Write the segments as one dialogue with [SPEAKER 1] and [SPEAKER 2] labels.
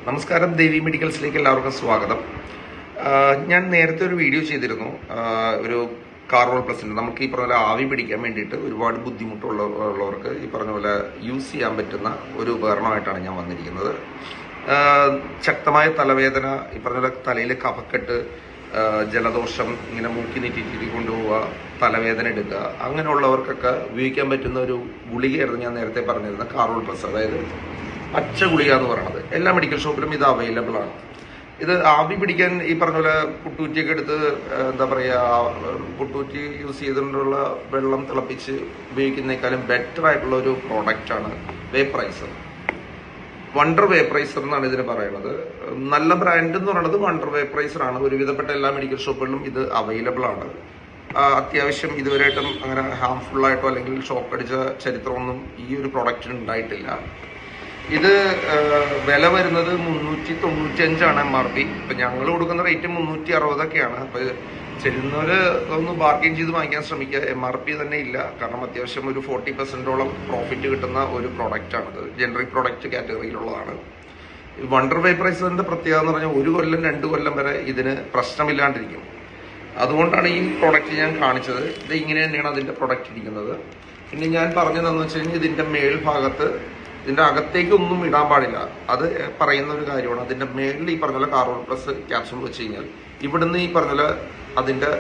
[SPEAKER 1] നമസ്കാരം, ദേവി മെഡിക്കൽസിലേക്ക് എല്ലാവർക്കും സ്വാഗതം. ഞാൻ നേരത്തെ ഒരു വീഡിയോ ചെയ്തിരുന്നു. ഒരു കാർവോൾ പ്ലസിന്റെ നമുക്ക് ഈ പറഞ്ഞ പോലെ ആവി പിടിക്കാൻ വേണ്ടിയിട്ട് ഒരുപാട് ബുദ്ധിമുട്ടുള്ളവർക്ക് ഈ പറഞ്ഞ പോലെ യൂസ് ചെയ്യാൻ പറ്റുന്ന ഒരു ഉപകരണമായിട്ടാണ് ഞാൻ വന്നിരിക്കുന്നത്. ശക്തമായ തലവേദന, ഈ പറഞ്ഞ പോലെ തലയിൽ കഫക്കെട്ട്, ജലദോഷം, ഇങ്ങനെ മൂക്കി നീട്ടി കൊണ്ടുപോവുക, തലവേദന എടുക്കുക, അങ്ങനെയുള്ളവർക്കൊക്കെ ഉപയോഗിക്കാൻ പറ്റുന്ന ഒരു ഗുളികയായിരുന്നു ഞാൻ നേരത്തെ പറഞ്ഞിരുന്ന കാർവോൾ പ്ലസ്. അതായത് പച്ച ഗുളിക എന്ന് പറയുന്നത് എല്ലാ മെഡിക്കൽ ഷോപ്പിലും ഇത് അവൈലബിൾ ആണ്. ഇത് ആവി പിടിക്കാൻ ഈ പറഞ്ഞ പോലെ പുട്ടൂറ്റിയൊക്കെ എടുത്ത് എന്താ പറയുക, പുട്ടൂറ്റി യൂസ് ചെയ്തുകൊണ്ടുള്ള വെള്ളം തിളപ്പിച്ച് ഉപയോഗിക്കുന്നതിനേക്കാളും ബെറ്റർ ആയിട്ടുള്ള ഒരു പ്രോഡക്റ്റാണ് വേപ്പറൈസർ. വണ്ടർ വേപ്പറൈസർ എന്നാണ് ഇതിന് പറയുന്നത്. നല്ല ബ്രാൻഡ് എന്ന് പറയുന്നത് വണ്ടർ വേപ്പറൈസർ ആണ്. ഒരുവിധപ്പെട്ട എല്ലാ മെഡിക്കൽ ഷോപ്പുകളിലും ഇത് അവൈലബിൾ ആണ്. അത്യാവശ്യം ഇതുവരെയായിട്ടും അങ്ങനെ ഹാംഫുൾ ആയിട്ടോ അല്ലെങ്കിൽ ഷോക്ക് അടിച്ച ചരിത്രമൊന്നും ഈ ഒരു പ്രോഡക്റ്റിന് ഉണ്ടായിട്ടില്ല. ഇത് വില വരുന്നത് 395 MRP. ഇപ്പൊ ഞങ്ങൾ കൊടുക്കുന്ന റേറ്റ് 360 അപ്പൊ ചെല്ലുന്നവര് ഒന്ന് ബാർഗെയിൻ ചെയ്ത് വാങ്ങിക്കാൻ ശ്രമിക്കുക. MRP തന്നെ ഇല്ല, കാരണം അത്യാവശ്യം ഒരു 40% പ്രോഫിറ്റ് കിട്ടുന്ന ഒരു പ്രോഡക്റ്റ് ആണിത്. ജനറിക് പ്രോഡക്റ്റ് കാറ്റഗറിയിലുള്ളതാണ്. വണ്ടർ വേപ്പറൈസറിന്റെ പ്രത്യേകത എന്ന് പറഞ്ഞാൽ 1 കൊല്ലം 2 കൊല്ലം വരെ ഇതിന് പ്രശ്നമില്ലാണ്ടിരിക്കും. അതുകൊണ്ടാണ് ഈ പ്രോഡക്റ്റ് ഞാൻ കാണിച്ചത്. ഇത് ഇങ്ങനെ തന്നെയാണ് അതിന്റെ പ്രൊഡക്റ്റ് ഇരിക്കുന്നത്. പിന്നെ ഞാൻ പറഞ്ഞതെന്ന് വെച്ച് കഴിഞ്ഞാൽ ഇതിന്റെ മേൽഭാഗത്ത് ഇതിന്റെ അകത്തേക്കൊന്നും ഇടാൻ പാടില്ല. അത് പറയുന്ന ഒരു കാര്യമാണ്. അതിന്റെ മേളിൽ ഈ പറഞ്ഞ കാർബൺ പ്ലസ് ക്യാപ്സൂൾ വെച്ച് കഴിഞ്ഞാൽ ഇവിടുന്ന് ഈ പറഞ്ഞ അതിന്റെ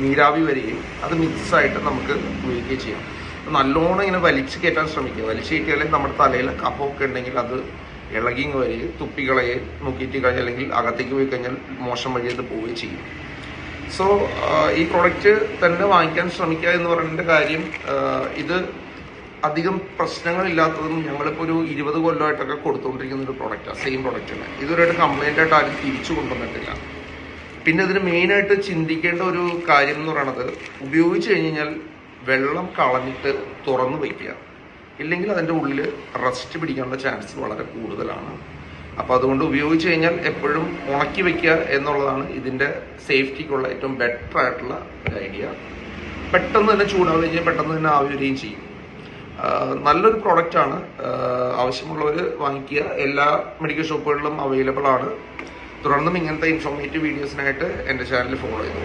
[SPEAKER 1] നീരാവി വരികയും അത് മിക്സ് ആയിട്ട് നമുക്ക് ഉപയോഗിക്കുകയും ചെയ്യാം. നല്ലോണം ഇങ്ങനെ വലിച്ചു കയറ്റാൻ ശ്രമിക്കുക. വലിച്ചു കയറ്റിയാലേ നമ്മുടെ തലയിൽ കഫമൊക്കെ ഉണ്ടെങ്കിൽ അത് ഇളകിങ് വരികയും തുപ്പികളയെ നോക്കിയിട്ട് കഴിഞ്ഞാൽ അല്ലെങ്കിൽ അകത്തേക്ക് പോയി കഴിഞ്ഞാൽ മോശം വഴി അത് പോവുകയും ചെയ്യും. സോ ഈ പ്രോഡക്റ്റ് തന്നെ വാങ്ങിക്കാൻ ശ്രമിക്കുക എന്ന് പറയുന്ന കാര്യം, ഇത് അധികം പ്രശ്നങ്ങളില്ലാത്തതും ഞങ്ങളിപ്പോൾ ഒരു 20 കൊല്ലമായിട്ടൊക്കെ കൊടുത്തുകൊണ്ടിരിക്കുന്ന ഒരു പ്രോഡക്റ്റാണ്. സെയിം പ്രോഡക്റ്റാണ്. ഇതുവരെയായിട്ട് കംപ്ലൈൻ്റ് ആയിട്ട് ആരും തിരിച്ചു കൊണ്ടുവന്നിട്ടില്ല. പിന്നെ ഇതിന് മെയിനായിട്ട് ചിന്തിക്കേണ്ട ഒരു കാര്യം എന്ന് പറയുന്നത്, ഉപയോഗിച്ച് കഴിഞ്ഞാൽ വെള്ളം കളഞ്ഞിട്ട് തുറന്നു വയ്ക്കുക. ഇല്ലെങ്കിൽ അതിൻ്റെ ഉള്ളിൽ റസ്റ്റ് പിടിക്കാനുള്ള ചാൻസ് വളരെ കൂടുതലാണ്. അപ്പോൾ അതുകൊണ്ട് ഉപയോഗിച്ച് കഴിഞ്ഞാൽ എപ്പോഴും ഉണക്കി വയ്ക്കുക എന്നുള്ളതാണ് ഇതിൻ്റെ സേഫ്റ്റിക്കുള്ള ഏറ്റവും ബെറ്റർ ആയിട്ടുള്ള ഒരു ഐഡിയ. പെട്ടെന്ന് തന്നെ ചൂടാവുകയും ചെയ്യും, പെട്ടെന്ന് തന്നെ ആവി വരികയും ചെയ്യും. നല്ലൊരു പ്രോഡക്റ്റാണ്. ആവശ്യമുള്ളവർ വാങ്ങിക്കുക. എല്ലാ മെഡിക്കൽ ഷോപ്പുകളിലും അവൈലബിൾ ആണ്. തുടർന്നും ഇങ്ങനത്തെ ഇൻഫോർമേറ്റീവ് വീഡിയോസിനായിട്ട് എൻ്റെ ചാനൽ ഫോളോ ചെയ്തു.